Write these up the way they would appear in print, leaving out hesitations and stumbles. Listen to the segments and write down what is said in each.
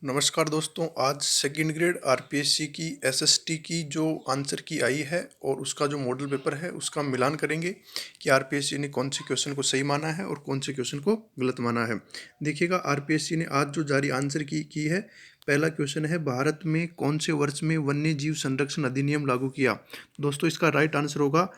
नमस्कार दोस्तों। आज सेकंड ग्रेड आरपीएससी की एसएसटी की जो आंसर की आई है और उसका जो मॉडल पेपर है उसका मिलान करेंगे कि आरपीएससी ने कौन से क्वेश्चन को सही माना है और कौन से क्वेश्चन को गलत माना है। देखिएगा, आरपीएससी ने आज जो जारी आंसर की है, पहला क्वेश्चन है, भारत में कौन से वर्ष में वन्य जीव संरक्षण अधिनियम लागू किया। दोस्तों इसका राइट आंसर होगा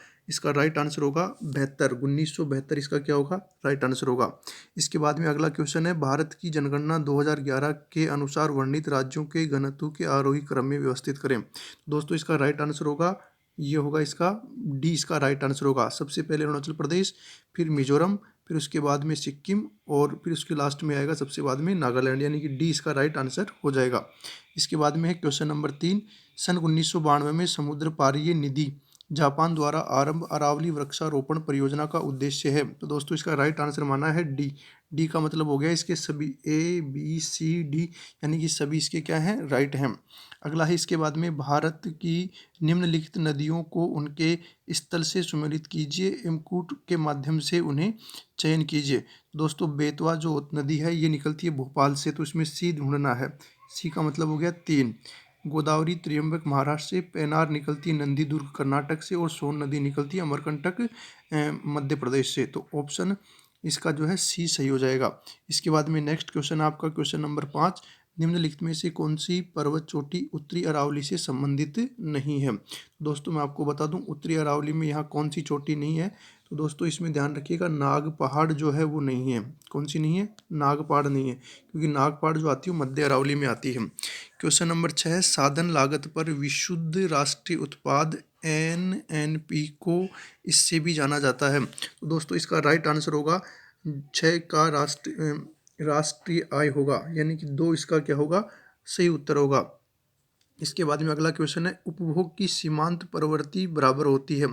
72, 1972 इसका क्या होगा, राइट आंसर होगा। इसके बाद में अगला क्वेश्चन है, भारत की जनगणना 2011 के अनुसार वर्णित राज्यों के घनत्व के आरोही क्रम में व्यवस्थित करें। दोस्तों इसका राइट आंसर होगा, ये होगा इसका डी, इसका राइट आंसर होगा। सबसे पहले अरुणाचल प्रदेश, फिर मिजोरम, फिर उसके बाद में सिक्किम और फिर उसके लास्ट में आएगा सबसे बाद में नागालैंड, यानी कि डी इसका राइट आंसर हो जाएगा। इसके बाद में है क्वेश्चन नंबर 3, सन 1992 में समुद्र पारीय निधि जापान द्वारा आरंभ अरावली वृक्षारोपण परियोजना का उद्देश्य है। तो दोस्तों इसका राइट आंसर माना है डी। डी का मतलब हो गया इसके सभी ए बी सी डी, यानी कि सभी इसके क्या हैं, राइट हैं। अगला है इसके बाद में, भारत की निम्नलिखित नदियों को उनके स्थल से सुमेलित कीजिए एवं कूट के माध्यम से उन्हें चयन कीजिए। दोस्तों बेतवा जो नदी है ये निकलती है भोपाल से, तो इसमें सी ढूंढना है। सी का मतलब हो गया 3। गोदावरी त्र्यंबक महाराष्ट्र से, पेनार निकलती है नंदी दुर्ग कर्नाटक से, और सोन नदी निकलती है अमरकंटक मध्य प्रदेश से। तो ऑप्शन इसका जो है सी सही हो जाएगा। इसके बाद में नेक्स्ट क्वेश्चन आपका क्वेश्चन नंबर 5, निम्नलिखित में से कौन सी पर्वत चोटी उत्तरी अरावली से संबंधित नहीं है। दोस्तों मैं आपको बता दूं, उत्तरी अरावली में यहाँ कौन सी चोटी नहीं है। तो दोस्तों इसमें ध्यान रखिएगा, नाग पहाड़ जो है वो नहीं है। कौन सी नहीं है, नाग पहाड़ नहीं है, क्योंकि नाग पहाड़ जो आती है वो मध्य अरावली में आती है। क्वेश्चन नंबर 6, साधन लागत पर विशुद्ध राष्ट्रीय उत्पाद एनएनपी को इससे भी जाना जाता है। तो दोस्तों इसका राइट आंसर होगा 6 का राष्ट्रीय आय होगा, यानी कि 2 इसका क्या होगा, सही उत्तर होगा। इसके बाद में अगला क्वेश्चन है, उपभोग की सीमांत प्रवृत्ति बराबर होती है।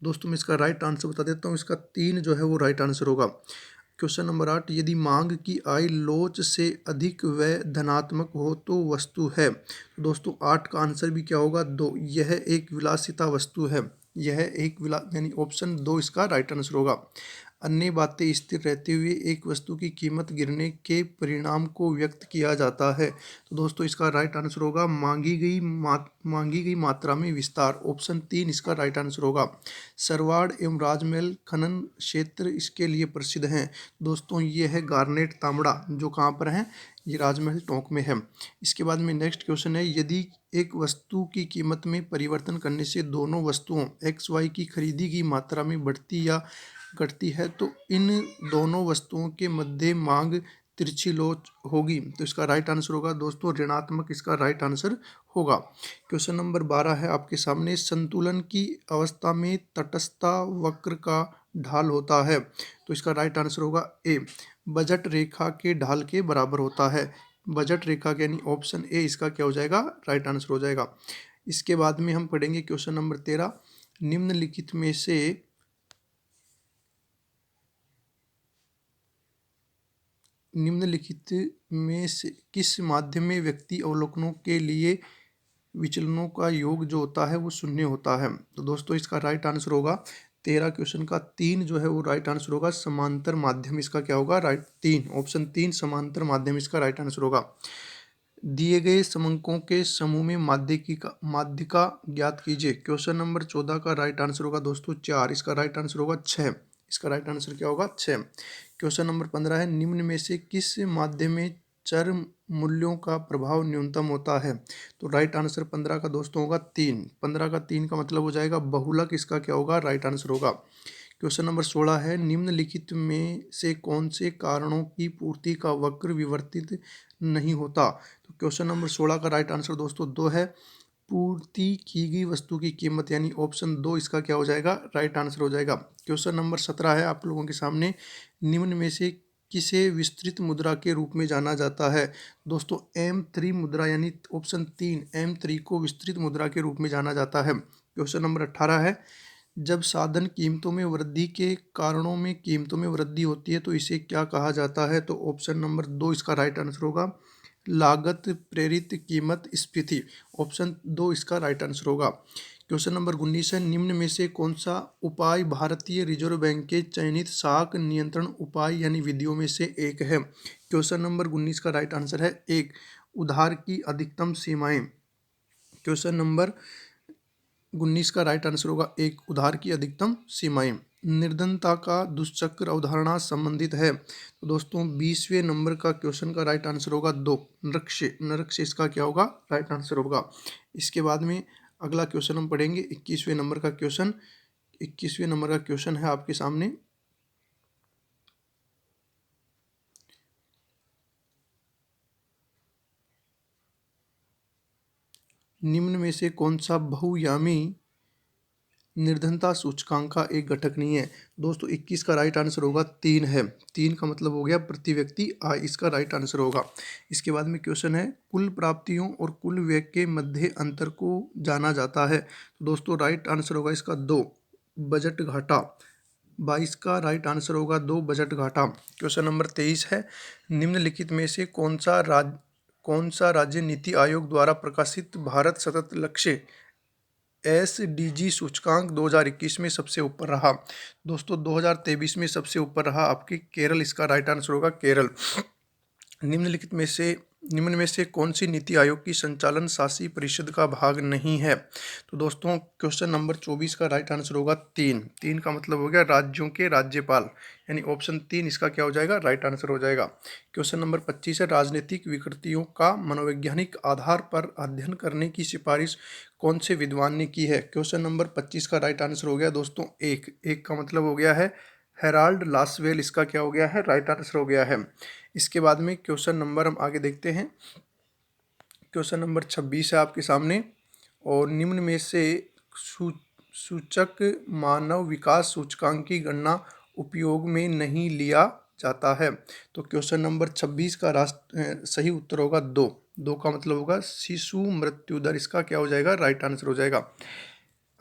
दोस्तों मैं इसका राइट आंसर बता देता हूँ, इसका 3 जो है वो राइट आंसर होगा। क्वेश्चन नंबर 8, यदि मांग की आय लोच से अधिक व धनात्मक हो तो वस्तु है। दोस्तों 8 का आंसर भी क्या होगा, 2। यह एक विलासिता वस्तु है, यह एक यानी ऑप्शन 2 इसका राइट आंसर होगा। अन्य बातें स्थिर रहते हुए एक वस्तु की कीमत गिरने के परिणाम को व्यक्त किया जाता है। तो दोस्तों इसका राइट आंसर होगा मांगी गई मात्रा में विस्तार, ऑप्शन 3 इसका राइट आंसर होगा। सरवाड़ एवं राजमहल खनन क्षेत्र इसके लिए प्रसिद्ध हैं। दोस्तों ये है गार्नेट तांबा, जो कहाँ पर है, ये राजमहल टोंक में है। इसके बाद में नेक्स्ट क्वेश्चन है, यदि एक वस्तु की कीमत में परिवर्तन करने से दोनों वस्तुओं एक्स वाई की खरीदी की मात्रा में बढ़ती या घटती है तो इन दोनों वस्तुओं के मध्य मांग तिरछी लोच होगी। तो इसका राइट आंसर होगा दोस्तों ऋणात्मक, इसका राइट आंसर होगा। क्वेश्चन नंबर 12 है आपके सामने, संतुलन की अवस्था में तटस्थता वक्र का ढाल होता है। तो इसका राइट आंसर होगा ए, बजट रेखा के ढाल के बराबर होता है। बजट रेखा के यानी ऑप्शन ए इसका क्या हो जाएगा, राइट आंसर हो जाएगा। इसके बाद में हम पढ़ेंगे क्वेश्चन नंबर 13, निम्नलिखित में से किस माध्यम में व्यक्ति अवलोकनों के लिए विचलनों का योग जो होता है वो शून्य होता है। तो दोस्तों इसका राइट आंसर होगा 13 क्वेश्चन का 3 जो है वो राइट आंसर होगा, समांतर माध्यम इसका क्या होगा, राइट 3, ऑप्शन 3 समांतर माध्यम इसका राइट आंसर होगा। दिए गए समंकों के समूह में माध्यिका ज्ञात कीजिए। क्वेश्चन नंबर 14 का राइट आंसर होगा दोस्तों 4, इसका राइट आंसर होगा 6, इसका राइट आंसर क्या होगा, 6। क्वेश्चन नंबर 15 है, निम्न में से किस माध्यम में चर मूल्यों का प्रभाव न्यूनतम होता है। तो राइट आंसर 15 का दोस्तों होगा 3, 15 का 3 का मतलब हो जाएगा बहुलक, इसका क्या होगा, राइट आंसर होगा। क्वेश्चन नंबर 16 है, निम्नलिखित में से कौन से कारणों की पूर्ति का वक्र विवर्तित नहीं होता। तो क्वेश्चन नंबर 16 का राइट आंसर दोस्तों 2 है, पूर्ति की गई वस्तु की कीमत, यानी ऑप्शन 2 इसका क्या हो जाएगा, राइट आंसर हो जाएगा। क्वेश्चन नंबर 17 है आप लोगों के सामने, निम्न में से किसे विस्तृत मुद्रा के रूप में जाना जाता है। दोस्तों M3 मुद्रा, यानी ऑप्शन 3 M3 को विस्तृत मुद्रा के रूप में जाना जाता है। क्वेश्चन नंबर 18 है, जब साधन कीमतों में वृद्धि के कारणों में कीमतों में वृद्धि होती है तो इसे क्या कहा जाता है। तो ऑप्शन नंबर 2 इसका राइट आंसर होगा, लागत प्रेरित कीमत स्फीति, ऑप्शन 2 इसका राइट आंसर होगा। क्वेश्चन नंबर 19 है, निम्न में से कौन सा उपाय भारतीय रिजर्व बैंक के चयनित साख नियंत्रण उपाय यानी विधियों में से एक है? क्वेश्चन नंबर 19 का राइट आंसर है एक, उधार की अधिकतम सीमाएं। क्वेश्चन नंबर 19 का राइट आंसर होगा एक, उधार की अधिकतम सीमाएं। निर्धनता का दुष्चक्र अवधारणा संबंधित है, तो दोस्तों 20वें नंबर का क्वेश्चन का राइट आंसर होगा दो, नरक से इसका क्या होगा राइट आंसर होगा। इसके बाद में अगला क्वेश्चन हम पढ़ेंगे 21वें नंबर का क्वेश्चन। 21वें नंबर का क्वेश्चन है आपके सामने, निम्न में से कौन सा बहुआयामी निर्धनता सूचकांक का एक घटक नहीं है? दोस्तों 21 का राइट आंसर होगा 3 है। 3 का मतलब हो गया प्रति व्यक्ति आय, इसका राइट आंसर होगा। इसके बाद में क्वेश्चन है, कुल प्राप्तियों और कुल व्यय के मध्य अंतर को जाना जाता है, तो दोस्तों राइट आंसर होगा इसका 2, बजट घाटा। 22 का राइट आंसर होगा 2, बजट घाटा। क्वेश्चन नंबर 23 है, निम्नलिखित में से कौन सा राज्य नीति आयोग द्वारा प्रकाशित भारत सतत लक्ष्य SDG सूचकांक 2021 में सबसे ऊपर रहा? दोस्तों 2023 में सबसे ऊपर रहा आपके केरल, इसका राइट आंसर होगा केरल। निम्न में से कौन सी नीति आयोग की संचालन शासी परिषद का भाग नहीं है? तो दोस्तों क्वेश्चन नंबर 24 का राइट आंसर होगा 3। 3 का मतलब हो गया राज्यों के राज्यपाल, यानी ऑप्शन 3 इसका क्या हो जाएगा राइट आंसर हो जाएगा। क्वेश्चन नंबर 25 है, राजनीतिक विकृतियों का मनोवैज्ञानिक आधार पर अध्ययन करने की सिफारिश कौन से विद्वान ने की है? क्वेश्चन नंबर 25 का राइट आंसर हो गया दोस्तों एक का मतलब हो गया है हेराल्ड लासवेल, इसका क्या हो गया है राइट आंसर हो गया है। इसके बाद में क्वेश्चन नंबर हम आगे देखते हैं, क्वेश्चन नंबर 26 है आपके सामने, और निम्न में से सूचक मानव विकास सूचकांक की गणना उपयोग में नहीं लिया जाता है, तो क्वेश्चन नंबर 26 का सही उत्तर होगा 2 का मतलब होगा शिशु मृत्यु दर, इसका क्या हो जाएगा राइट आंसर हो जाएगा।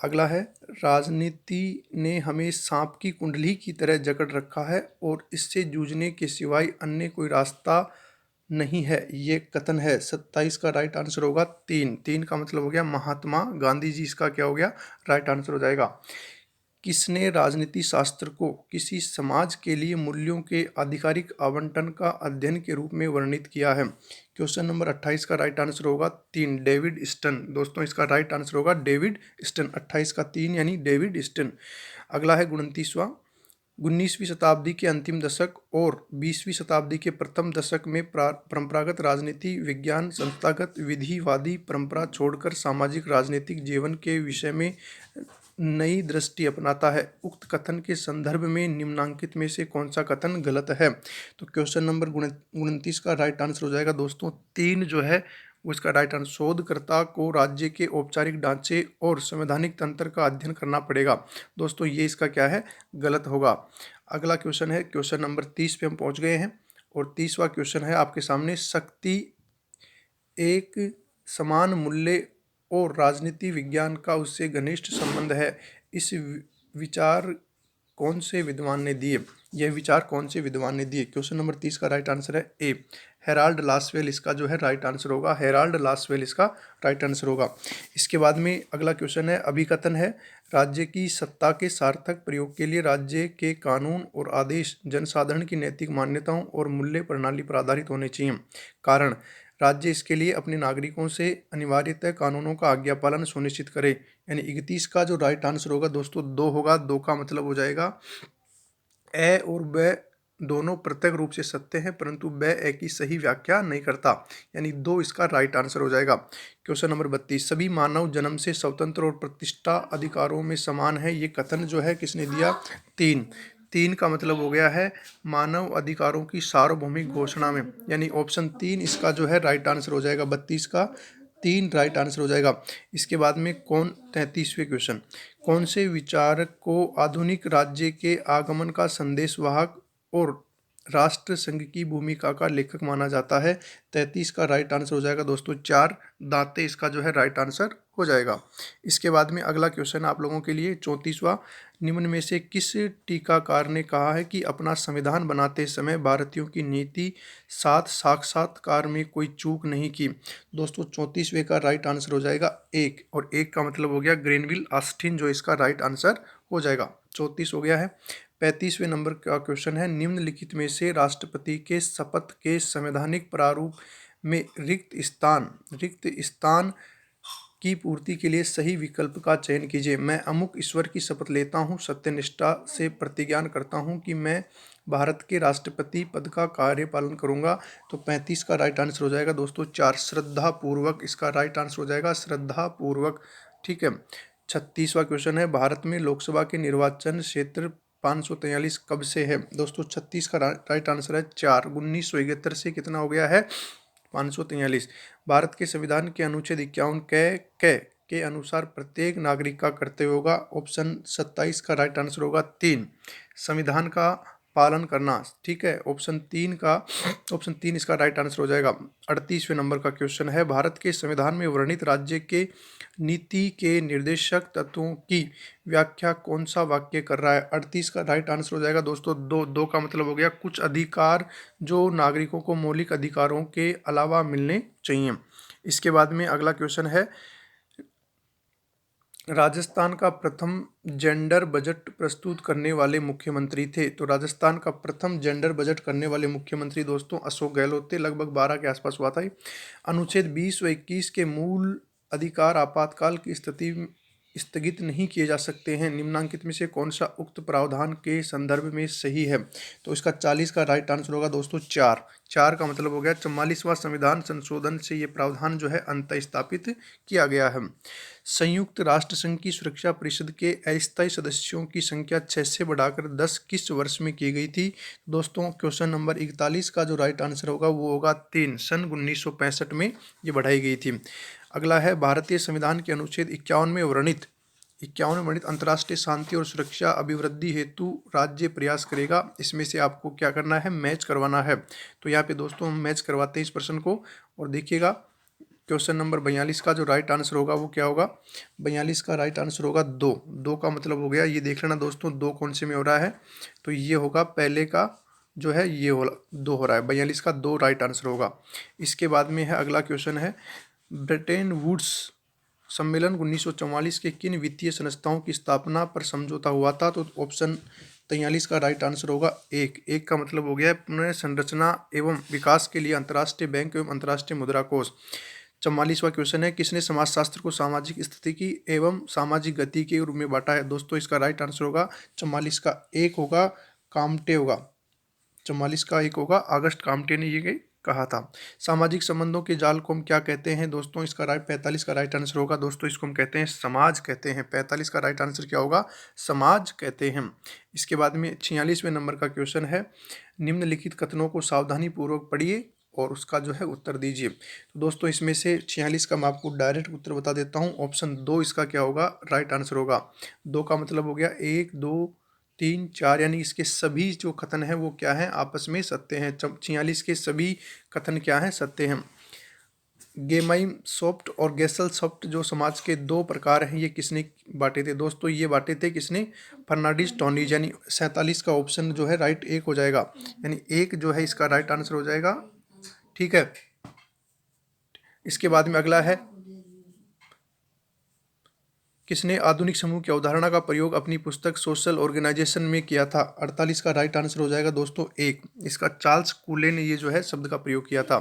अगला है, राजनीति ने हमें सांप की कुंडली की तरह जकड़ रखा है और इससे जूझने के सिवाय अन्य कोई रास्ता नहीं है, ये कथन है। 27 का राइट आंसर होगा 3 का मतलब हो गया महात्मा गांधी जी, इसका क्या हो गया राइट आंसर हो जाएगा। किसने राजनीति शास्त्र को किसी समाज के लिए मूल्यों के आधिकारिक आवंटन का अध्ययन के रूप में वर्णित किया है? क्वेश्चन नंबर 28 का राइट आंसर होगा 3, डेविड स्टन। दोस्तों इसका राइट आंसर होगा डेविड स्टन, 28 का 3 यानी डेविड स्टन। अगला है 29वां, 19वीं शताब्दी के अंतिम दशक और 20वीं शताब्दी के प्रथम दशक में परंपरागत राजनीति विज्ञान संस्थागत विधिवादी परंपरा छोड़कर सामाजिक राजनीतिक जीवन के विषय में नई दृष्टि अपनाता है। उक्त कथन के संदर्भ में निम्नांकित में से कौन सा कथन गलत है? तो क्वेश्चन नंबर 29 का राइट आंसर हो जाएगा दोस्तों 3 जो है वो इसका राइट आंसर। शोधकर्ता को राज्य के औपचारिक ढांचे और संवैधानिक तंत्र का अध्ययन करना पड़ेगा, दोस्तों ये इसका क्या है गलत होगा। अगला क्वेश्चन है, क्वेश्चन नंबर 30 पे हम पहुंच गए हैं, और 30वां क्वेश्चन है आपके सामने, शक्ति एक समान मूल्य और राजनीति विज्ञान का उससे घनिष्ठ संबंध है, इस विचार कौन से विद्वान ने दिए? यह विचार कौन से विद्वान ने दिए? क्वेश्चन नंबर 30 का राइट आंसर है ए, हेराल्ड लासवेल, इसका जो है राइट आंसर होगा हेराल्ड लासवेल, इसका राइट आंसर होगा। इसके बाद में अगला क्वेश्चन है, अभिकथन है, राज्य की सत्ता के सार्थक प्रयोग के लिए राज्य के कानून और आदेश जनसाधारण की नैतिक मान्यताओं और मूल्य प्रणाली पर आधारित होने चाहिए। कारण, राज्य इसके लिए अपने नागरिकों से अनिवार्यतः कानूनों का आज्ञा पालन सुनिश्चित करे, यानी 31 का जो राइट आंसर होगा दोस्तों 2 होगा। 2 का मतलब हो जाएगा ए और ब दोनों प्रत्यक्ष रूप से सत्य हैं, परंतु ब ए की सही व्याख्या नहीं करता, यानी 2 इसका राइट आंसर हो जाएगा। क्वेश्चन नंबर 32, सभी मानव जन्म से स्वतंत्र और प्रतिष्ठा अधिकारों में समान है, ये कथन जो है किसने दिया? 3 का मतलब हो गया है मानव अधिकारों की सार्वभौमिक घोषणा में, यानी ऑप्शन 3 इसका जो है राइट आंसर हो जाएगा। 32 का 3 राइट आंसर हो जाएगा। इसके बाद में 33वें क्वेश्चन, कौन से विचारक को आधुनिक राज्य के आगमन का संदेशवाहक और राष्ट्र संघ की भूमिका का लेखक माना जाता है? 33 का राइट आंसर हो जाएगा दोस्तों 4, दांते इसका जो है राइट आंसर हो जाएगा। इसके बाद में अगला क्वेश्चन आप लोगों के लिए 34वां, निम्न में से किस टीकाकार ने कहा है कि अपना संविधान बनाते समय भारतीयों की नीति साथ साक्षात्कार में कोई चूक नहीं की? दोस्तों 34वें का राइट आंसर हो जाएगा 1, और 1 का मतलब हो गया ग्रेनविल ऑस्टिन, जो इसका राइट आंसर हो जाएगा। 34 हो गया है। 35वें नंबर का क्वेश्चन है, निम्नलिखित में से राष्ट्रपति के शपथ के संवैधानिक प्रारूप में रिक्त स्थान की पूर्ति के लिए सही विकल्प का चयन कीजिए। मैं अमुक ईश्वर की शपथ लेता हूँ, सत्यनिष्ठा से प्रतिज्ञान करता हूँ कि मैं भारत के राष्ट्रपति पद का कार्य पालन करूँगा। तो 35 का राइट आंसर हो जाएगा दोस्तों 4, श्रद्धा पूर्वक इसका राइट आंसर हो जाएगा, श्रद्धा पूर्वक। ठीक है। 36वां क्वेश्चन है, भारत में लोकसभा के निर्वाचन क्षेत्र 543 कब से है? दोस्तों 36 का राइट आंसर है 4, 1971 से कितना हो गया है? 543। भारत के संविधान के अनुच्छेद 51 के अनुसार प्रत्येक नागरिक का कर्तव्य होगा। ऑप्शन 27 का राइट आंसर होगा 3, संविधान का पालन करना। ठीक है। ऑप्शन 3 इसका राइट आंसर हो जाएगा। 38वें नंबर का क्वेश्चन है, भारत के संविधान में वर्णित राज्य के नीति के निर्देशक तत्वों की व्याख्या कौन सा वाक्य कर रहा है? 38 का राइट आंसर हो जाएगा दोस्तों 2 का मतलब हो गया कुछ अधिकार जो नागरिकों को मौलिक अधिकारों के अलावा मिलने चाहिए। इसके बाद में अगला क्वेश्चन है, राजस्थान का प्रथम जेंडर बजट प्रस्तुत करने वाले मुख्यमंत्री थे? तो राजस्थान का प्रथम जेंडर बजट करने वाले मुख्यमंत्री दोस्तों अशोक गहलोत थे, लगभग 12 के आसपास हुआ था। अनुच्छेद 20 व 21 के मूल अधिकार आपातकाल की स्थिति स्थगित नहीं किए जा सकते हैं। निम्नांकित में से कौन सा उक्त प्रावधान के संदर्भ में सही है? तो इसका 40 का राइट आंसर होगा दोस्तों 4 का मतलब हो गया 44वां संविधान संशोधन से ये प्रावधान जो है अंत स्थापित किया गया है। संयुक्त राष्ट्र संघ की सुरक्षा परिषद के अस्थायी सदस्यों की संख्या 6 से बढ़ाकर 10 किस वर्ष में की गई थी? दोस्तों क्वेश्चन नंबर 41 का जो राइट आंसर होगा वो होगा 3, सन 1965 में ये बढ़ाई गई थी। अगला है, भारतीय संविधान के अनुच्छेद 51 में वर्णित अंतर्राष्ट्रीय शांति और सुरक्षा अभिवृद्धि हेतु राज्य प्रयास करेगा। इसमें से आपको क्या करना है? मैच करवाना है। तो यहाँ पे दोस्तों हम मैच करवाते हैं इस प्रश्न को, और देखिएगा क्वेश्चन नंबर 42 का जो राइट आंसर होगा वो क्या होगा? 42 का राइट आंसर होगा 2 का मतलब हो गया, ये देख लेना दोस्तों 2 कौन से में हो रहा है, तो ये होगा पहले का जो है ये 2 हो रहा है, 42 का 2 राइट आंसर होगा। इसके बाद में है अगला क्वेश्चन है, ब्रेटन वुड्स सम्मेलन 1944 के किन वित्तीय संस्थाओं की स्थापना पर समझौता हुआ था? तो ऑप्शन 43 का राइट आंसर होगा 1 का मतलब हो गया पुनर्संरचना एवं विकास के लिए अंतर्राष्ट्रीय बैंक एवं अंतर्राष्ट्रीय मुद्रा कोष। 44वां क्वेश्चन है, किसने समाजशास्त्र को सामाजिक स्थिति की एवं सामाजिक गति के रूप में बांटा है? दोस्तों इसका राइट आंसर होगा 44 का 1 होगा, काम्टे होगा। 44 का 1 होगा, अगस्त काम्टे ने ये कहा था। सामाजिक संबंधों के जाल को हम क्या कहते हैं? दोस्तों इसका 45 का राइट आंसर होगा दोस्तों, इसको हम कहते हैं समाज कहते हैं। 45 का राइट आंसर क्या होगा? समाज कहते हैं। इसके बाद में 46वें नंबर का क्वेश्चन है, निम्नलिखित कथनों को सावधानी पूर्वक पढ़िए और उसका जो है उत्तर दीजिए। तो दोस्तों इसमें से 46 का मैं आपको डायरेक्ट उत्तर बता देता हूँ। ऑप्शन 2 इसका क्या होगा? राइट आंसर होगा। 2 का मतलब हो गया 1, 2, 3, 4, यानी इसके सभी जो कथन हैं वो क्या हैं? आपस में सत्य हैं। 46 के सभी कथन क्या हैं? सत्य हैं। गेमाइम सॉफ्ट और गेसल सॉफ्ट जो समाज के 2 प्रकार हैं, ये किसने बांटे थे? दोस्तों ये बांटे थे किसने? फर्नांडिस टोनीज, यानी 47 का ऑप्शन जो है राइट 1 हो जाएगा, यानी 1 जो है इसका राइट आंसर हो जाएगा। ठीक है। इसके बाद में अगला है, किसने आधुनिक समूह की अवधारणा का प्रयोग अपनी पुस्तक सोशल ऑर्गेनाइजेशन में किया था? 48 का राइट आंसर हो जाएगा दोस्तों 1, इसका चार्ल्स कूले ने ये जो है शब्द का प्रयोग किया था।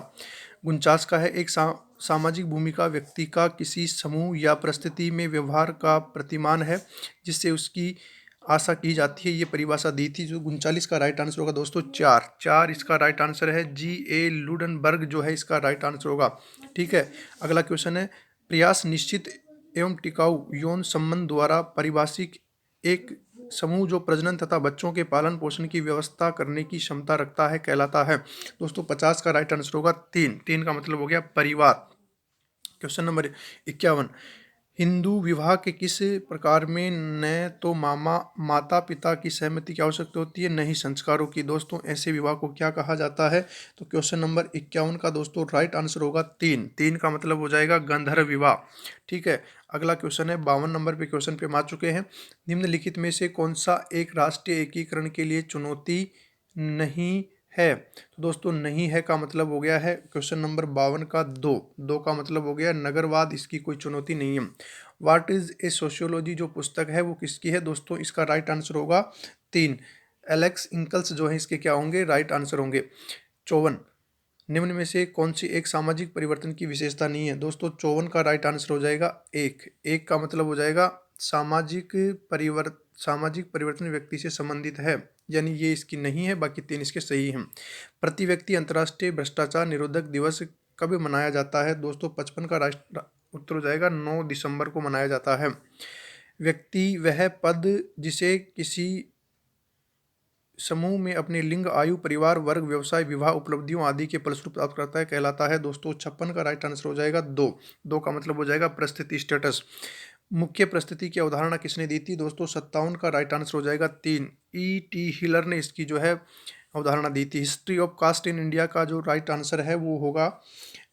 49 का है, एक सामाजिक भूमिका व्यक्ति का किसी समूह या परिस्थिति में व्यवहार का प्रतिमान है जिससे उसकी आशा की जाती है, ये परिभाषा दी थी। जो 39 का राइट आंसर होगा दोस्तों 4 इसका राइट आंसर है। G.A. लुडनबर्ग जो है इसका राइट आंसर होगा। ठीक है। अगला क्वेश्चन है, प्रयास निश्चित एवं टिकाऊ यौन संबंध द्वारा परिभाषित एक समूह जो प्रजनन तथा बच्चों के पालन पोषण की व्यवस्था करने की क्षमता रखता है कहलाता है? दोस्तों 50 का राइट आंसर होगा 3 का मतलब हो गया परिवार। क्वेश्चन नंबर 51, हिंदू विवाह के किस प्रकार में न तो मामा माता पिता की सहमति की आवश्यकता होती है, न ही संस्कारों की। दोस्तों ऐसे विवाह को क्या कहा जाता है? तो क्वेश्चन नंबर 51 का दोस्तों राइट आंसर होगा 3। 3 का मतलब हो जाएगा गंधर्व विवाह। ठीक है, अगला क्वेश्चन है 52 नंबर पे क्वेश्चन पे हम आ चुके हैं। निम्नलिखित में से कौन सा एक राष्ट्रीय एकीकरण के लिए चुनौती नहीं है? तो दोस्तों नहीं है का मतलब हो गया है क्वेश्चन नंबर 52 का 2। 2 का मतलब हो गया नगरवाद, इसकी कोई चुनौती नहीं है। व्हाट इज ए सोशियोलॉजी जो पुस्तक है वो किसकी है? दोस्तों इसका राइट आंसर होगा 3। एलेक्स इंकल्स जो है इसके क्या होंगे? राइट आंसर होंगे। 54 निम्न में से कौन सी एक सामाजिक परिवर्तन की विशेषता नहीं है? दोस्तों 54 का राइट आंसर हो जाएगा 1। 1 का मतलब हो जाएगा सामाजिक परिवर्तन व्यक्ति से संबंधित है, यानी ये इसकी नहीं है, बाकी 3 इसके सही हैं। प्रति व्यक्ति अंतर्राष्ट्रीय भ्रष्टाचार निरोधक दिवस कब मनाया जाता है? दोस्तों 55 का राष्ट्र उत्तर हो जाएगा 9 दिसंबर को मनाया जाता है। व्यक्ति वह पद जिसे किसी समूह में अपने लिंग, आयु, परिवार, वर्ग, व्यवसाय, विवाह, उपलब्धियों आदि के फलस्वरूप प्राप्त करता है कहलाता है। दोस्तों 56 का राइट आंसर हो जाएगा 2। 2 का मतलब हो जाएगा परिस्थिति, स्टेटस। मुख्य परिस्थिति की अवधारणा किसने दी थी? दोस्तों 57 का राइट आंसर हो जाएगा 3। E.T. हिलर ने इसकी जो है अवधारणा दी थी। History of caste in India का जो राइट आंसर है वो होगा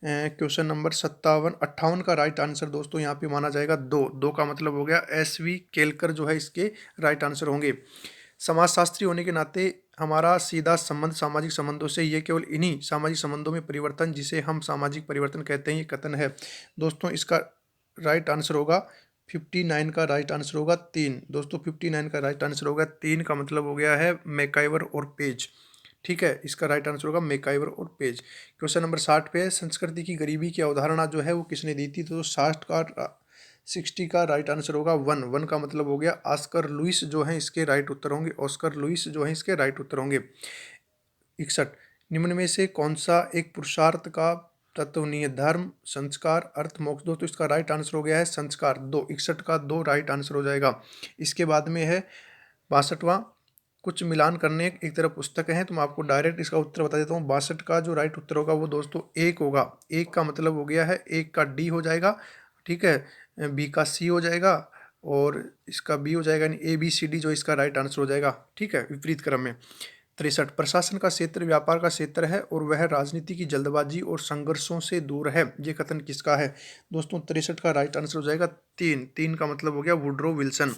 क्वेश्चन नंबर 58 का राइट आंसर दोस्तों यहाँ पे माना जाएगा 2। 2 का मतलब हो गया S.V. केलकर जो है इसके राइट आंसर होंगे। समाजशास्त्री होने के नाते हमारा सीधा संबंध सामाजिक संबंधों से, ये केवल इन्हीं सामाजिक संबंधों में परिवर्तन जिसे हम सामाजिक परिवर्तन कहते हैं ये कथन है। दोस्तों इसका राइट आंसर होगा 59 का राइट आंसर होगा 3। दोस्तों 59 का राइट आंसर होगा 3 का मतलब हो गया है मैकाइवर और पेज। ठीक है, इसका राइट आंसर होगा मैकाइवर और पेज। क्वेश्चन नंबर 60 पे है संस्कृति की गरीबी की अवधारणा जो है वो किसने दी थी? तो 60 का राइट आंसर होगा 1। 1 का मतलब हो गया ऑस्कर लुइस जो है इसके राइट उत्तर होंगे। ऑस्कर लुइस जो है इसके राइट उत्तर होंगे। 61 निम्न में से कौन सा एक पुरुषार्थ का तत्व नहीं है? धर्म, संस्कार, अर्थ, मोक्ष। दोस्तों इसका राइट आंसर हो गया है संस्कार। 2 61 का 2 राइट आंसर हो जाएगा। इसके बाद में है 62वां कुछ मिलान करने एक तरफ पुस्तक है, तो मैं आपको डायरेक्ट इसका उत्तर बता देता हूँ। 62 का जो राइट उत्तर होगा वो दोस्तों 1 होगा। 1 का मतलब हो गया है 1 का डी हो जाएगा। ठीक है, बी का सी हो जाएगा और इसका बी हो जाएगा, यानी ABCD जो इसका राइट आंसर हो जाएगा। ठीक है, विपरीत क्रम में। 63 प्रशासन का क्षेत्र व्यापार का क्षेत्र है और वह राजनीति की जल्दबाजी और संघर्षों से दूर है, ये कथन किसका है? दोस्तों 63 का राइट आंसर हो जाएगा 3। 3 का मतलब हो गया वुड्रो विल्सन।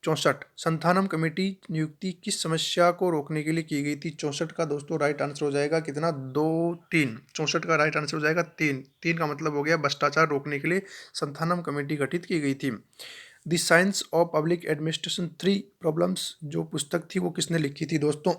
64 संथानम कमेटी नियुक्ति किस समस्या को रोकने के लिए की गई थी? 64 का दोस्तों राइट आंसर हो जाएगा कितना? 2 3। 64 का राइट आंसर हो जाएगा 3। 3 का मतलब हो गया भ्रष्टाचार रोकने के लिए संथानम कमेटी गठित की गई थी। The science of public administration 3 problems जो पुस्तक थी वो किसने लिखी थी? दोस्तों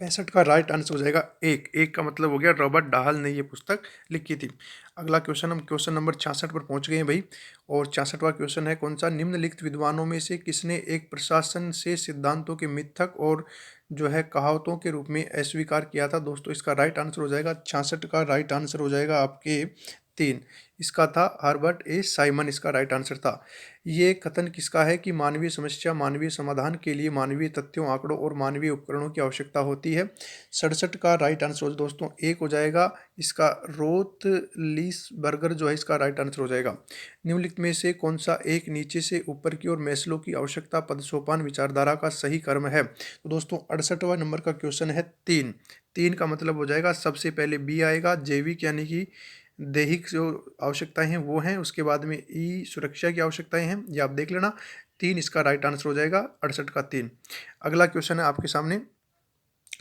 65 का राइट आंसर हो जाएगा 1। 1 का मतलब हो गया रॉबर्ट डाहल ने ये पुस्तक लिखी थी। अगला क्वेश्चन, हम क्वेश्चन नंबर 66 पर पहुंच गए हैं भाई। और 66वां क्वेश्चन है कौन सा? निम्नलिखित विद्वानों में से किसने एक प्रशासन से सिद्धांतों के मिथक और जो है कहावतों के रूप में अस्वीकार किया था? दोस्तों इसका राइट आंसर हो जाएगा 66 का राइट आंसर हो जाएगा आपके 3। इसका था हर्बर्ट ए साइमन, इसका राइट आंसर था। ये कथन किसका है कि मानवीय समस्या मानवीय समाधान के लिए मानवीय तथ्यों, आंकड़ों और मानवीय उपकरणों की आवश्यकता होती है? 67 का राइट आंसर दोस्तों 1 हो जाएगा। इसका रोथ लीसबर्गर जो है इसका राइट आंसर हो जाएगा। निम्नलिखित में से कौन सा एक नीचे से ऊपर की ओर मैस्लो की आवश्यकता पदसोपान विचारधारा का सही क्रम है? तो दोस्तों 68वां नंबर का क्वेश्चन है 3। 3 का मतलब हो जाएगा सबसे पहले बी आएगा, जैविक यानी कि दैहिक जो आवश्यकताएं हैं वो हैं, उसके बाद में ई सुरक्षा की आवश्यकताएं हैं, ये आप देख लेना। 3 इसका राइट आंसर हो जाएगा 68 का 3। अगला क्वेश्चन है आपके सामने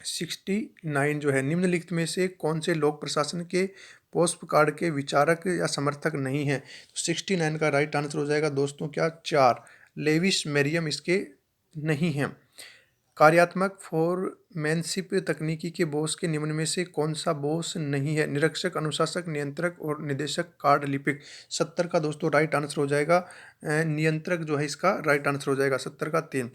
69 जो है निम्नलिखित में से कौन से लोक प्रशासन के पोस्ट कार्ड के विचारक या समर्थक नहीं है? तो 69 का राइट आंसर हो जाएगा दोस्तों क्या? 4 लेविस मेरियम इसके नहीं हैं। कार्यात्मक फोरमैनशिप तकनीकी के बॉस के निम्न में से कौन सा बॉस नहीं है? निरीक्षक, अनुशासक, नियंत्रक और निदेशक, कार्ड लिपिक। 70 का दोस्तों राइट आंसर हो जाएगा नियंत्रक जो है इसका राइट आंसर हो जाएगा 70 का 3।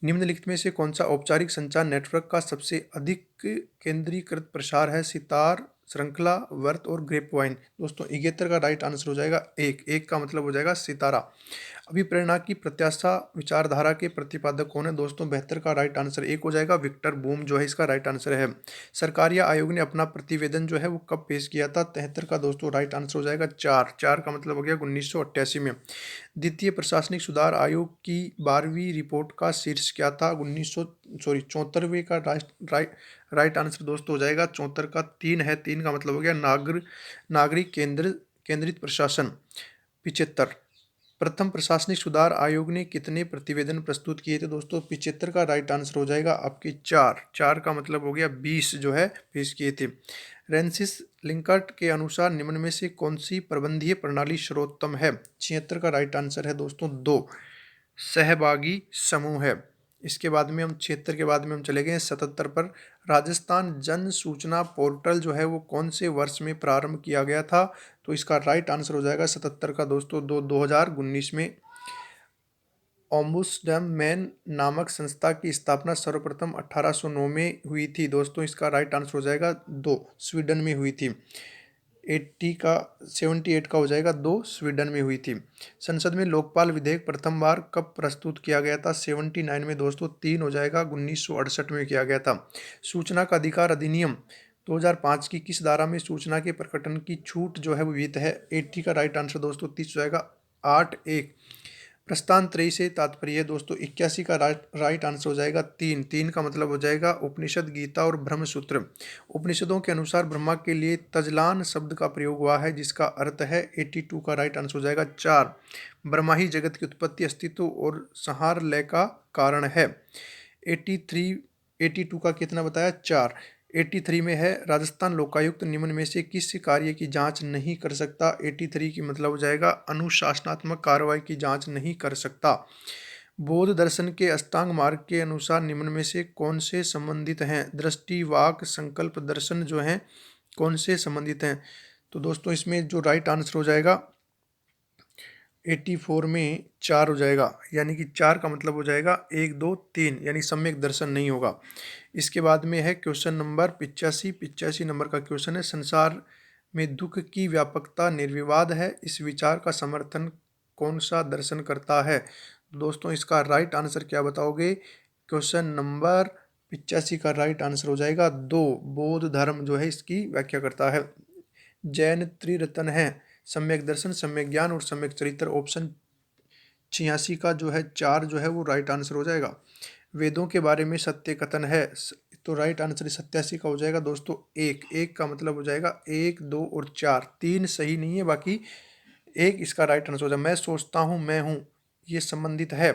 निम्नलिखित में से कौन सा औपचारिक संचार नेटवर्क का सबसे अधिक केंद्रीकृत प्रसार है? सितार, श्रृंखला, वर्त और ग्रेप वाइन। दोस्तों 71 का राइट आंसर हो जाएगा एक। एक का मतलब हो जाएगा सितारा। अभिप्रेरणा की प्रत्याशा विचारधारा के प्रतिपादक कौन है? दोस्तों 72 का राइट आंसर एक हो जाएगा, विक्टर बूम जो है इसका राइट आंसर है। सरकारिया आयोग ने अपना प्रतिवेदन जो है वो कब पेश किया था? 73 का दोस्तों राइट आंसर हो जाएगा चार। चार का मतलब हो गया 1988 में। द्वितीय प्रशासनिक सुधार आयोग की 12वीं रिपोर्ट का शीर्ष क्या था? 74वें का राइट आंसर दोस्तों हो जाएगा 74 का तीन है। तीन का मतलब हो गया नागरिक केंद्रित प्रशासन। 75 प्रथम प्रशासनिक सुधार आयोग ने कितने प्रतिवेदन प्रस्तुत किए थे? दोस्तों 75 का राइट आंसर हो जाएगा आपके चार। चार का मतलब हो गया 20 जो है पेश किए थे। रेंसिस लिंकर्ट के अनुसार निम्न में से कौन सी प्रबंधीय प्रणाली सर्वोत्तम है? 76 का राइट आंसर है दोस्तों दो, सहभागी समूह है। इसके बाद में हम 76 के बाद में हम चले गए 77 पर। राजस्थान जन सूचना पोर्टल जो है वो कौन से वर्ष में प्रारंभ किया गया था? तो इसका राइट आंसर हो जाएगा 77 का दोस्तों 2019 में। ओम्बुड्समैन मैन नामक संस्था की स्थापना सर्वप्रथम 1809 में हुई थी। दोस्तों इसका राइट आंसर हो जाएगा दो, स्वीडन में हुई थी। 78 का हो जाएगा दो, स्वीडन में हुई थी। संसद में लोकपाल विधेयक प्रथम बार कब प्रस्तुत किया गया था? 79 में दोस्तों, तीन हो जाएगा 1968 में किया गया था। सूचना का अधिकार अधिनियम 2005 की किस धारा में सूचना के प्रकटन की छूट जो है वो विहित है? 80 का राइट आंसर दोस्तों 30 हो जाएगा 8(1). प्रस्थान त्रयी से तात्पर्य है दोस्तों 81 का राइट आंसर हो जाएगा तीन। तीन का मतलब हो जाएगा उपनिषद, गीता और ब्रह्मसूत्र। उपनिषदों के अनुसार ब्रह्मा के लिए तजलान शब्द का प्रयोग हुआ है जिसका अर्थ है। 82 का राइट आंसर हो जाएगा चार। ब्रह्मा ही जगत की उत्पत्ति, अस्तित्व और संहार लय का कारण है। 82 का कितना बताया? चार। 83 में है राजस्थान लोकायुक्त निम्न में से किस कार्य की जांच नहीं कर सकता? 83 की मतलब हो जाएगा अनुशासनात्मक कार्रवाई की जांच नहीं कर सकता। बौद्ध दर्शन के अष्टांग मार्ग के अनुसार निम्न में से कौन से संबंधित हैं? दृष्टि, वाक, संकल्प, दर्शन जो हैं कौन से संबंधित हैं? तो दोस्तों इसमें जो राइट आंसर हो जाएगा 84 में चार हो जाएगा, यानी कि चार का मतलब हो जाएगा एक, दो, तीन, यानी सम्यक दर्शन नहीं होगा। इसके बाद में है क्वेश्चन नंबर 85 नंबर का क्वेश्चन है। संसार में दुख की व्यापकता निर्विवाद है, इस विचार का समर्थन कौन सा दर्शन करता है? दोस्तों इसका राइट आंसर क्या बताओगे? क्वेश्चन नंबर 85 का राइट आंसर हो जाएगा दो, बौद्ध धर्म जो है इसकी व्याख्या करता है। जैन त्रिरत्न है सम्यक दर्शन, सम्यक ज्ञान और सम्यक चरित्र। ऑप्शन 86 का जो है चार जो है वो राइट आंसर हो जाएगा। वेदों के बारे में सत्य कथन है, तो राइट आंसर 87 का हो जाएगा दोस्तों एक। एक का मतलब हो जाएगा एक, दो और चार। तीन सही नहीं है, बाकी एक इसका राइट आंसर हो जाएगा। मैं सोचता हूँ मैं हूँ, ये संबंधित है।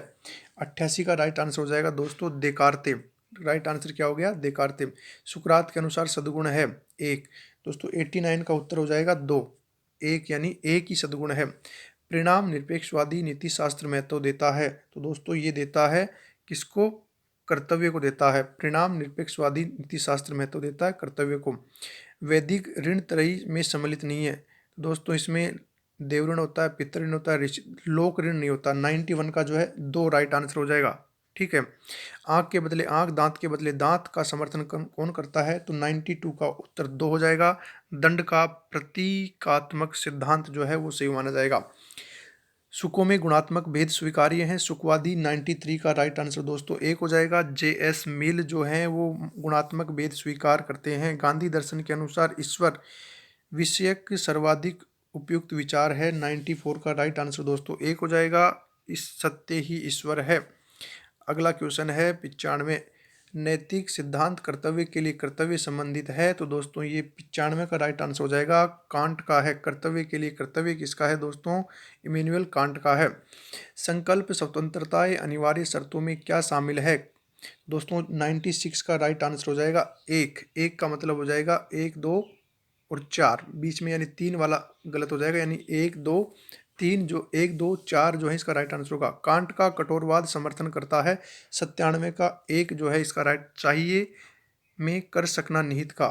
88 का राइट आंसर हो जाएगा दोस्तों देकार्ते। राइट आंसर क्या हो गया? देकार्ते। सुकरात के अनुसार सद्गुण है एक। दोस्तों 89 का उत्तर हो जाएगा दो, एक, यानी एक ही सद्गुण है। परिणाम निरपेक्षवादी नीति शास्त्र महत्व देता है, तो दोस्तों ये देता है किसको? कर्तव्य को देता है। परिणाम निरपेक्षवादी नीति शास्त्र महत्व देता है कर्तव्य को। वैदिक ऋण त्रयी में सम्मिलित नहीं है, तो दोस्तों इसमें देव ऋण होता है, पितृ ऋण होता है, लोक ऋण नहीं होता। 91 का जो है दो राइट आंसर हो जाएगा। ठीक है। आंख के बदले आंख, दांत के बदले दांत का समर्थन कौन करता है? तो 92 का उत्तर दो हो जाएगा। दंड का प्रतीकात्मक सिद्धांत जो है वो सही माना जाएगा। सुखों में गुणात्मक भेद स्वीकार्य हैं, सुखवादी 93 का राइट आंसर दोस्तों एक हो जाएगा। JS मिल जो हैं वो गुणात्मक भेद स्वीकार करते हैं। गांधी दर्शन के अनुसार ईश्वर विषयक सर्वाधिक उपयुक्त विचार है, 94 का राइट आंसर दोस्तों एक हो जाएगा। इस सत्य ही ईश्वर है। अगला क्वेश्चन है 95। नैतिक सिद्धांत कर्तव्य के लिए कर्तव्य संबंधित है, तो दोस्तों ये 95 का राइट आंसर हो जाएगा कांट का है। कर्तव्य के लिए कर्तव्य किसका है दोस्तों? इमैनुअल कांट का है। संकल्प स्वतंत्रताएं अनिवार्य शर्तों में क्या शामिल है? दोस्तों 96 का राइट आंसर हो जाएगा एक। एक का मतलब हो जाएगा एक, दो और चार, बीच में यानी तीन वाला गलत हो जाएगा, यानी एक, दो, तीन, जो एक, दो, चार जो है इसका राइट आंसर होगा। कांट का कठोरवाद समर्थन करता है, 97 का एक जो है इसका राइट। चाहिए में कर सकना निहित का।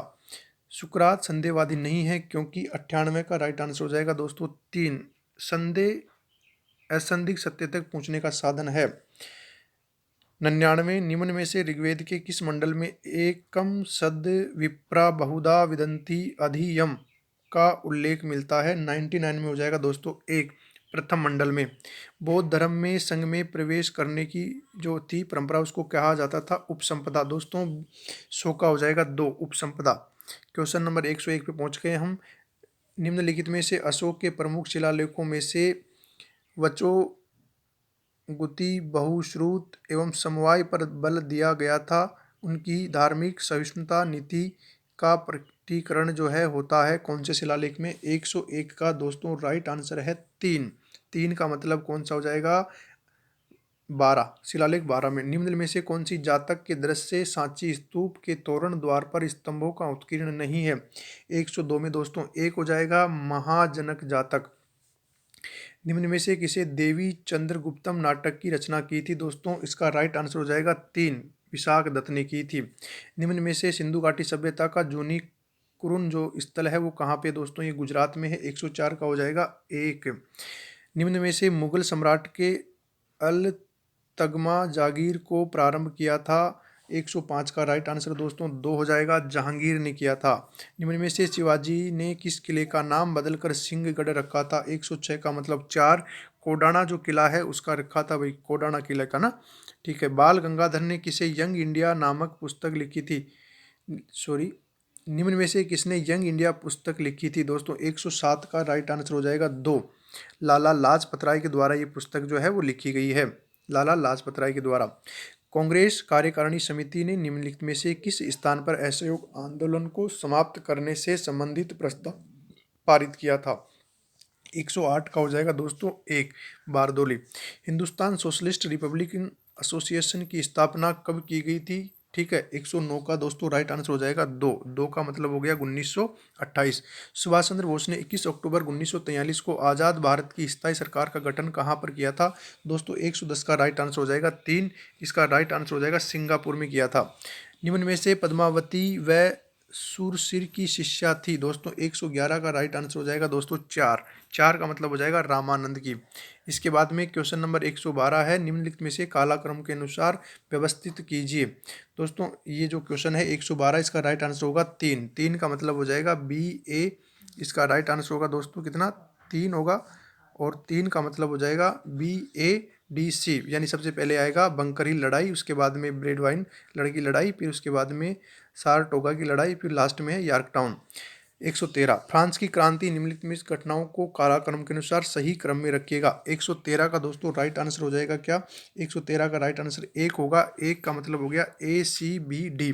सुकरात संदेहवादी नहीं है क्योंकि 98 का राइट आंसर हो जाएगा दोस्तों तीन। संदेह असंदिग्ध सत्य तक पहुंचने का साधन है। 99 निम्न में से ऋग्वेद के किस मंडल में एकम सद विप्रा बहुधा विदंती अधियम का उल्लेख मिलता है? 99 में हो जाएगा दोस्तों एक, प्रथम मंडल में। बौद्ध धर्म में संघ में प्रवेश करने की जो थी परंपरा उसको कहा जाता था उपसंपदा। दोस्तों 100 का हो जाएगा 2, उपसंपदा। क्वेश्चन नंबर 101 पे पहुंच गए हम। निम्नलिखित में से अशोक के प्रमुख शिलालेखों में से वचो गुति बहुश्रुत एवं समवाय पर बल दिया गया था, उनकी धार्मिक सहिष्णुता नीति का प्रकटीकरण जो है होता है कौन से शिलालेख में? 101 का दोस्तों राइट आंसर है 3। 3 का मतलब कौन सा हो जाएगा? 12, शिलालेख 12 में। निम्न में से कौन सी जातक के दृश्य सांची स्तूप के तोरण द्वार पर स्तंभों का उत्कीर्ण नहीं है? 102 में दोस्तों एक हो जाएगा महाजनक जातक। निम्न में से किसे देवी चंद्रगुप्तम नाटक की रचना की थी? दोस्तों इसका राइट आंसर हो जाएगा 3, विशाख दत्त ने की थी। निम्न में से सिंधु घाटी सभ्यता का जूनी कुरुन जो स्थल है वो कहाँ पे? दोस्तों ये गुजरात में है। 104 का हो जाएगा 1। निम्न में से मुगल सम्राट के अल तगमा जागीर को प्रारंभ किया था? 105 का राइट आंसर दोस्तों 2 हो जाएगा, जहांगीर ने किया था। निम्न में से शिवाजी ने किस किले का नाम बदलकर सिंहगढ़ रखा था? 106 का मतलब 4, कोडाना जो किला है उसका रखा था भाई, कोडाना किला का ना। ठीक है। बाल गंगाधर ने किसे यंग इंडिया नामक पुस्तक लिखी थी? सॉरी, निम्न में से किसने यंग इंडिया पुस्तक लिखी थी? दोस्तों 107 का राइट आंसर हो जाएगा 2, लाला लाजपत राय के द्वारा ये पुस्तक जो है वो लिखी गई है, लाला लाजपत राय के द्वारा। कांग्रेस कार्यकारिणी समिति ने निम्नलिखित में से किस स्थान पर असहयोग आंदोलन को समाप्त करने से संबंधित प्रस्ताव पारित किया था? 108 का हो जाएगा दोस्तों 1, Bardoli. Hindustan socialist Republican association की स्थापना कब की गई थी? ठीक है। 109 का दोस्तों राइट आंसर हो जाएगा 2, 2 का मतलब हो गया 1928। सुभाष चंद्र बोस ने 21 अक्टूबर 1943 को आज़ाद भारत की स्थायी सरकार का गठन कहाँ पर किया था? दोस्तों 110 का राइट आंसर हो जाएगा 3, इसका राइट आंसर हो जाएगा सिंगापुर में किया था। निम्न में से पद्मावती व सुरसिर की शिष्या थी? दोस्तों 111 का राइट आंसर हो जाएगा दोस्तों 4, 4 का मतलब हो जाएगा रामानंद की। इसके बाद में क्वेश्चन नंबर 112 है, निम्नलिखित में से कालाक्रम के अनुसार व्यवस्थित कीजिए। दोस्तों ये जो क्वेश्चन है 112, इसका राइट आंसर होगा 3, 3 का मतलब हो जाएगा बी ए, इसका राइट आंसर होगा दोस्तों कितना? 3 होगा, और 3 का मतलब हो जाएगा बी ए डी सी, यानी सबसे पहले आएगा बंकर हिल लड़ाई, उसके बाद में ब्रेडवाइन लड़की लड़ाई, फिर उसके बाद में सारटोगा की लड़ाई, फिर लास्ट में है यॉर्कटाउन। 113 फ्रांस की क्रांति निम्नलिखित में घटनाओं को कालाक्रम के अनुसार सही क्रम में रखिएगा। 113 का दोस्तों राइट आंसर हो जाएगा क्या? 113 का राइट आंसर 1 होगा, 1 का मतलब हो गया ए सी बी डी।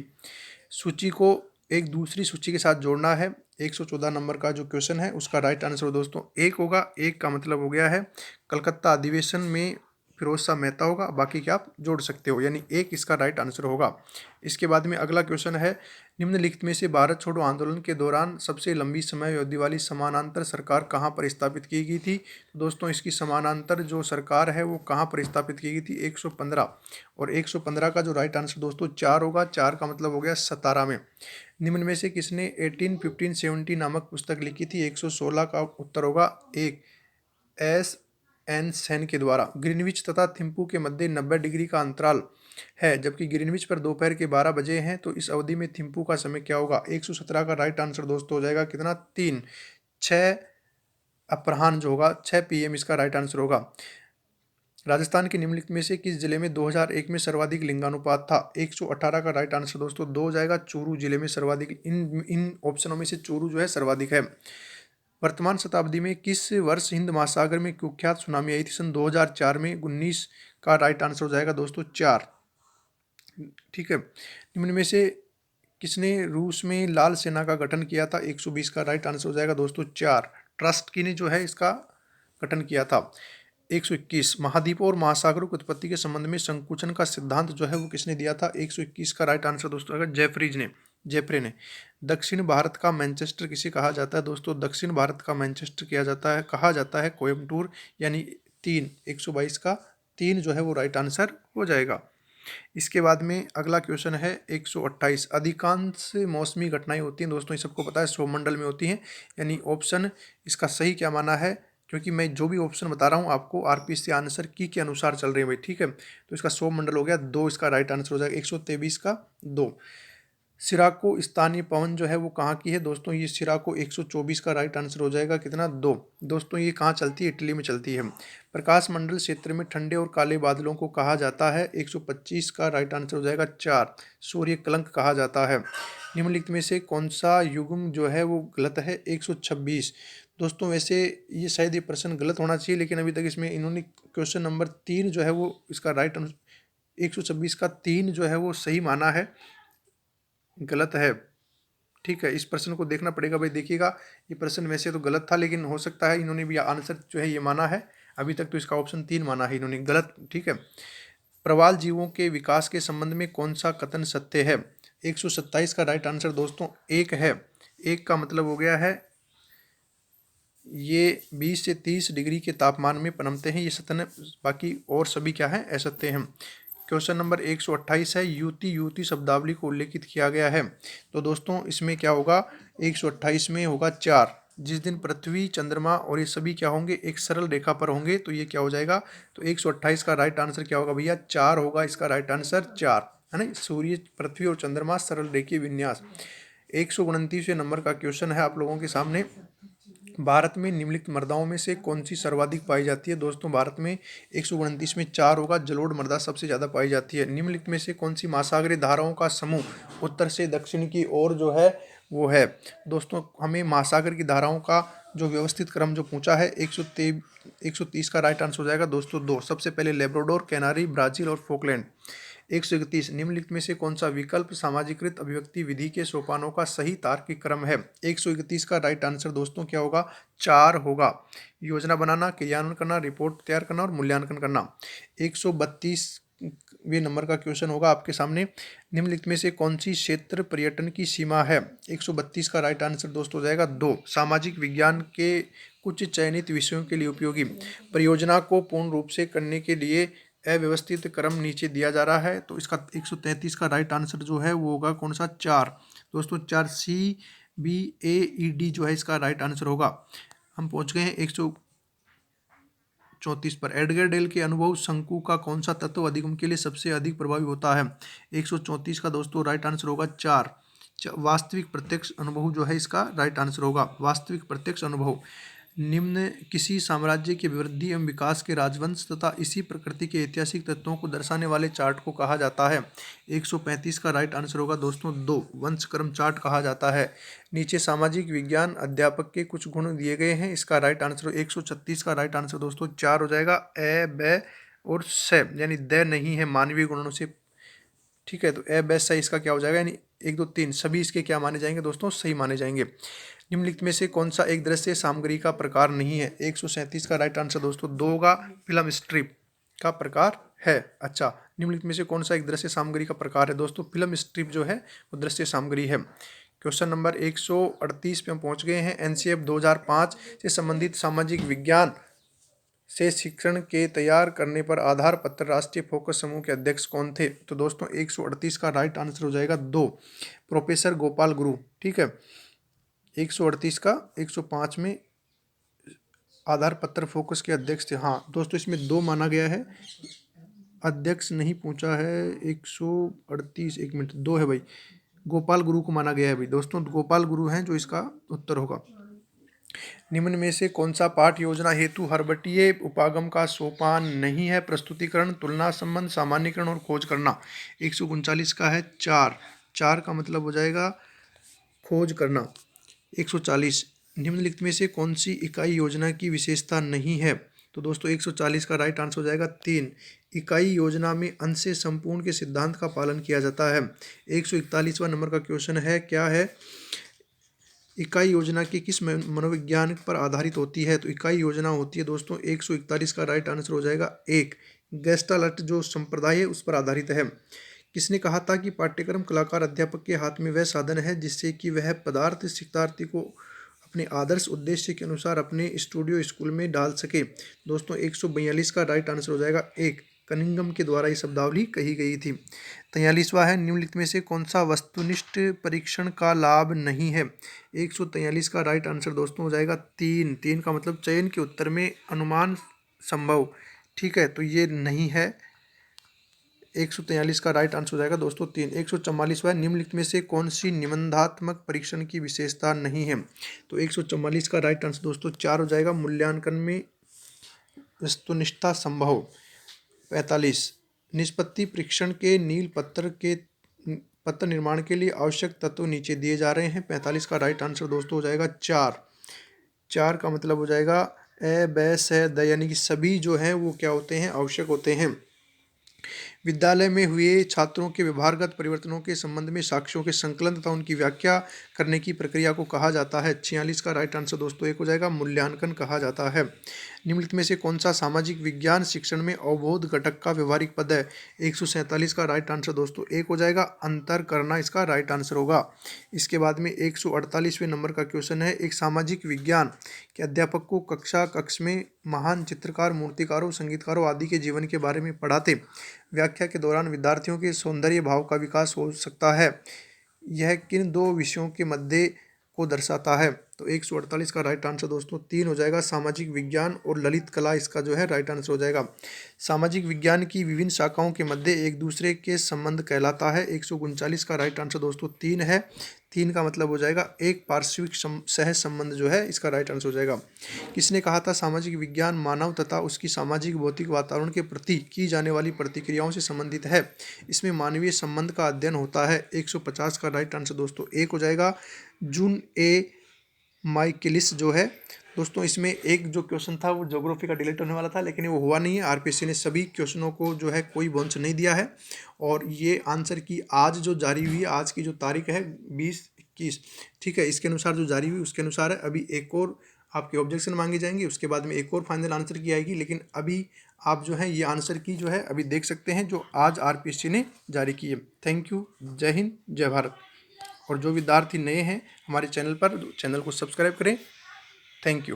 सूची को एक दूसरी सूची के साथ जोड़ना है। 114 नंबर का जो क्वेश्चन है उसका राइट आंसर दोस्तों 1 होगा, 1 का मतलब हो गया है कलकत्ता अधिवेशन में फिरोज शाह मेहता होगा, बाकी क्या आप जोड़ सकते हो, यानी 1 इसका राइट आंसर होगा। इसके बाद में अगला क्वेश्चन है, निम्नलिखित में से भारत छोड़ो आंदोलन के दौरान सबसे लंबी समय अवधि वाली समानांतर सरकार कहाँ पर स्थापित की गई थी? दोस्तों इसकी समानांतर जो सरकार है वो कहाँ पर स्थापित की गई थी? 115, और 115 का जो राइट आंसर दोस्तों 4 होगा, 4 का मतलब हो गया 17 में। निम्न में से किसने 18, 15, 17 नामक पुस्तक लिखी थी? 116 का उत्तर होगा 1, एस एन सेन के द्वारा। ग्रीनविच तथा थिम्पू के मध्य 90 डिग्री का अंतराल है, जबकि ग्रीनविच पर दोपहर के 12 बजे हैं, तो इस अवधि में थिम्पू का समय क्या होगा? 117 का राइट आंसर दोस्तों हो जाएगा कितना? 3, 6 अपराह्न जो होगा 6 PM इसका राइट आंसर होगा। राजस्थान के निम्नलिखित में से किस जिले में 2001 में सर्वाधिक लिंगानुपात था? 118 का राइट आंसर दोस्तों 2 हो जाएगा, चूरू जिले में सर्वाधिक। इन ऑप्शनों में से चूरू जो है सर्वाधिक है। वर्तमान शताब्दी में किस वर्ष हिंद महासागर में कुख्यात सुनामी आई थी? सन 2004 में। 19 का राइट आंसर हो जाएगा दोस्तों 4, ठीक है। निम्न में से किसने रूस में लाल सेना का गठन किया था? 120 का राइट आंसर हो जाएगा दोस्तों 4, ट्रस्ट की ने जो है इसका गठन किया था। 121 महाद्वीपों और महासागरों की उत्पत्ति के संबंध में संकुचन का सिद्धांत जो है वो किसने दिया था? 121 का राइट आंसर दोस्तों अगर जेफ्रे ने। दक्षिण भारत का मैनचेस्टर किसे कहा जाता है? दोस्तों दक्षिण भारत का मैनचेस्टर कहा जाता है कोयम्बटूर, यानी 3, 122 का 3 जो है वो राइट आंसर हो जाएगा। इसके बाद में अगला क्वेश्चन है 128, अधिकांश मौसमी घटनाएं होती हैं दोस्तों, ये सबको पता है सौरमंडल में होती हैं, यानी ऑप्शन इसका सही क्या माना है? क्योंकि मैं जो भी ऑप्शन बता रहा हूँ आपको आरपीएससी आंसर की के अनुसार चल रहे हैं भाई, ठीक है। तो इसका सौर मंडल हो गया 2, इसका राइट आंसर हो जाएगा 123 का 2। सिराको स्थानीय पवन जो है वो कहाँ की है दोस्तों, ये सिराको 124 का राइट आंसर हो जाएगा कितना 2। दोस्तों ये कहाँ चलती है, इटली में चलती है। प्रकाश मंडल क्षेत्र में ठंडे और काले बादलों को कहा जाता है, 125 का राइट आंसर हो जाएगा 4। सूर्य कलंक कहा जाता है। निम्नलिखित में से कौन सा युग्म जो है वो गलत है, 126। दोस्तों वैसे ये शायद ये प्रश्न गलत होना चाहिए, लेकिन अभी तक इसमें इन्होंने क्वेश्चन नंबर 3 जो है वो इसका राइट 126 का 3 जो है वो सही माना है, गलत है, ठीक है। इस प्रश्न को देखना पड़ेगा भाई, देखिएगा ये प्रश्न वैसे तो गलत था, लेकिन हो सकता है इन्होंने भी आंसर जो है ये माना है, अभी तक तो इसका ऑप्शन 3 माना है इन्होंने गलत, ठीक है। प्रवाल जीवों के विकास के संबंध में कौन सा कथन सत्य है, 127 का राइट आंसर दोस्तों 1 है। 1 का मतलब हो गया है ये 20 से 30 डिग्री के तापमान में पनपते हैं, ये सत्य है, बाकी और सभी क्या है असत्य हैं। क्वेश्चन नंबर 128 है, युति युति शब्दावली को उल्लेखित किया गया है। तो दोस्तों इसमें क्या होगा, 128 में होगा 4। जिस दिन पृथ्वी चंद्रमा और ये सभी क्या होंगे, एक सरल रेखा पर होंगे, तो ये क्या हो जाएगा, तो 128 का राइट आंसर क्या होगा भैया, 4 होगा इसका राइट आंसर 4, है ना। सूर्य पृथ्वी और चंद्रमा सरल रेखीय विन्यास। 129वें नंबर का क्वेश्चन है आप लोगों के सामने, भारत में निम्नलिखित मृदाओं में से कौन सी सर्वाधिक पाई जाती है। दोस्तों भारत में 129 में 4 होगा, जलोढ़ मृदा सबसे ज़्यादा पाई जाती है। निम्नलिखित में से कौन सी महासागरीय धाराओं का समूह उत्तर से दक्षिण की ओर जो है वो है। दोस्तों हमें महासागर की धाराओं का जो व्यवस्थित क्रम जो पूछा है, 130 का राइट आंसर हो जाएगा दोस्तों 2। सबसे पहले लेब्राडोर, कैनारी, ब्राज़ील और फोकलैंड। 131 निम्नलिखित में से कौन सा विकल्प सामाजिकृत अभिव्यक्ति विधि के सोपानों का सही तार्किक क्रम है। 131 का राइट आंसर दोस्तों क्या होगा, 4 होगा। योजना बनाना, क्रियान्वयन करना, रिपोर्ट तैयार करना और मूल्यांकन करना। 132वें नंबर का क्वेश्चन होगा आपके सामने, निम्नलिखित में से कौन सी क्षेत्र पर्यटन की सीमा है। 132 का राइट आंसर दोस्तों हो जाएगा 2। सामाजिक विज्ञान के कुछ चयनित विषयों के लिए उपयोगी परियोजना को पूर्ण रूप से करने के लिए अव्यवस्थित क्रम नीचे दिया जा रहा है, तो इसका 133 का राइट आंसर जो है वो होगा कौन सा, 4। दोस्तों 4 CBAED जो है इसका राइट आंसर होगा। हम पहुंच गए हैं 134 पर। एडगर डेल के अनुभव शंकु का कौन सा तत्व अधिगम के लिए सबसे अधिक प्रभावी होता है। 134 का दोस्तों राइट आंसर होगा 4। वास्तविक प्रत्यक्ष अनुभव जो है इसका राइट आंसर होगा, वास्तविक प्रत्यक्ष अनुभव। निम्न किसी साम्राज्य के वृद्धि एवं विकास के राजवंश तथा इसी प्रकृति के ऐतिहासिक तत्वों को दर्शाने वाले चार्ट को कहा जाता है। 135 का राइट आंसर होगा दोस्तों 2, वंशक्रम चार्ट कहा जाता है। नीचे सामाजिक विज्ञान अध्यापक के कुछ गुण दिए गए हैं, इसका राइट आंसर 136 का राइट आंसर दोस्तों 4 हो जाएगा। ए, ब और स यानी द नहीं है मानवीय गुणों से, ठीक है। तो ए, ब, स इसका क्या हो जाएगा, यानी 1, 2, 3 सभी इसके क्या माने जाएंगे दोस्तों, सही माने जाएंगे। निम्नलिखित में से कौन सा एक दृश्य सामग्री का प्रकार नहीं है। 137 का राइट आंसर दोस्तों 2 होगा, फिल्म स्ट्रिप का प्रकार है। अच्छा, निम्नलिखित में से कौन सा एक दृश्य सामग्री का प्रकार है दोस्तों, फिल्म स्ट्रिप जो है वो दृश्य सामग्री है। क्वेश्चन नंबर 138 पे हम पहुंच गए हैं। एनसीएफ 2005 से संबंधित सामाजिक विज्ञान से शिक्षण के तैयार करने पर आधार पत्र राष्ट्रीय फोकस समूह के अध्यक्ष कौन थे। तो दोस्तों 138 का राइट आंसर हो जाएगा 2, प्रोफेसर गोपाल गुरु, ठीक है। 138 का 105 में आधार पत्र फोकस के अध्यक्ष थे। हाँ दोस्तों इसमें 2 माना गया है, अध्यक्ष नहीं पूछा है। 138 1 मिनट 2 है भाई, गोपाल गुरु को माना गया है भाई दोस्तों, गोपाल गुरु हैं जो इसका उत्तर होगा। निम्न में से कौन सा पाठ योजना हेतु हर्बटीय उपागम का सोपान नहीं है। प्रस्तुतिकरण, तुलना, संबंध, सामान्यकरण और खोज करना। 139 का है 4, 4 का मतलब हो जाएगा खोज करना। 140 निम्नलिखित में से कौन सी इकाई योजना की विशेषता नहीं है। तो दोस्तों 140 का राइट आंसर हो जाएगा 3, इकाई योजना में अंश से संपूर्ण के सिद्धांत का पालन किया जाता है। 141वां नंबर का क्वेश्चन है, क्या है, इकाई योजना की किस मनोविज्ञान पर आधारित होती है। तो इकाई योजना होती है दोस्तों 141 का राइट आंसर हो जाएगा 1, गेस्टाल्ट जो संप्रदाय है उस पर आधारित है। किसने कहा था कि पाठ्यक्रम कलाकार अध्यापक के हाथ में वह साधन है जिससे कि वह पदार्थ शिक्षार्थी को अपने आदर्श उद्देश्य के अनुसार अपने स्टूडियो स्कूल में डाल सके। दोस्तों 142 का राइट आंसर हो जाएगा 1, कनिंगम के द्वारा ये शब्दावली कही गई थी। 43वां है, निम्नलिखित में से कौन सा वस्तुनिष्ठ परीक्षण का लाभ नहीं है। 143 का राइट आंसर दोस्तों हो जाएगा 3। 3 का मतलब चयन के उत्तर में अनुमान संभव, ठीक है, तो ये नहीं है। 143 का राइट आंसर हो जाएगा दोस्तों 3। 144वां, निम्नलिखित में से कौन सी निबंधात्मक परीक्षण की विशेषता नहीं है। तो 144 का राइट आंसर दोस्तों 4 हो जाएगा, मूल्यांकन में वस्तुनिष्ठता संभव। 45, निष्पत्ति परीक्षण के नील पत्र निर्माण के लिए आवश्यक तत्व नीचे दिए जा रहे हैं। 45 का राइट आंसर दोस्तों हो जाएगा 4। 4 का मतलब हो जाएगा ए, ब, स, द, यानी कि सभी जो हैं वो क्या होते हैं, आवश्यक होते हैं। विद्यालय में हुए छात्रों के व्यवहारगत परिवर्तनों के संबंध में साक्ष्यों के संकलन तथा उनकी व्याख्या करने की प्रक्रिया को कहा जाता है। 46 का राइट आंसर दोस्तों 1 हो जाएगा, मूल्यांकन कहा जाता है। निम्नलिखित में से कौन सा सामाजिक विज्ञान शिक्षण में अवबोध घटक का व्यवहारिक पद है। 147 का राइट आंसर दोस्तों 1 हो जाएगा, अंतर करना इसका राइट आंसर होगा। इसके बाद में 148वें नंबर का क्वेश्चन है, एक सामाजिक विज्ञान के अध्यापक को कक्ष में महान चित्रकार, मूर्तिकारों, संगीतकारों आदि के जीवन के बारे में पढ़ाते व्याख्या के दौरान विद्यार्थियों के सौंदर्य भाव का विकास हो सकता है। यह किन दो विषयों के मध्य को दर्शाता है। तो 148 का राइट आंसर दोस्तों 3 हो जाएगा, सामाजिक विज्ञान और ललित कला इसका जो है राइट आंसर हो जाएगा। सामाजिक विज्ञान की विभिन्न शाखाओं के मध्य एक दूसरे के संबंध कहलाता है। 139 का राइट आंसर दोस्तों 3 है। 3 का मतलब हो जाएगा एक पार्श्विक सह संबंध जो है इसका राइट आंसर हो जाएगा। किसने कहा था सामाजिक विज्ञान मानव तथा उसकी सामाजिक भौतिक वातावरण के प्रति की जाने वाली प्रतिक्रियाओं से संबंधित है। इसमें मानवीय संबंध का अध्ययन होता है। 150 का राइट आंसर दोस्तों 1 हो जाएगा, जून ए माइकेलिस जो है दोस्तों। इसमें एक जो क्वेश्चन था वो ज्योग्राफी का डिलीट होने वाला था, लेकिन वो हुआ नहीं है। आरपीएससी ने सभी क्वेश्चनों को जो है कोई वंश नहीं दिया है। और ये आंसर की आज जो जारी हुई है, आज की जो तारीख है 20-21, ठीक है, इसके अनुसार जो जारी हुई उसके अनुसार है। अभी एक और आपके ऑब्जेक्शन मांगे जाएंगे, उसके बाद में एक और फाइनल आंसर की आएगी। लेकिन अभी आप जो है ये आंसर की जो है अभी देख सकते हैं जो आज आरपीएससी ने जारी की है। थैंक यू, जय हिंद, जय भारत। और जो विद्यार्थी नए हैं हमारे चैनल पर, चैनल को सब्सक्राइब करें। Thank you.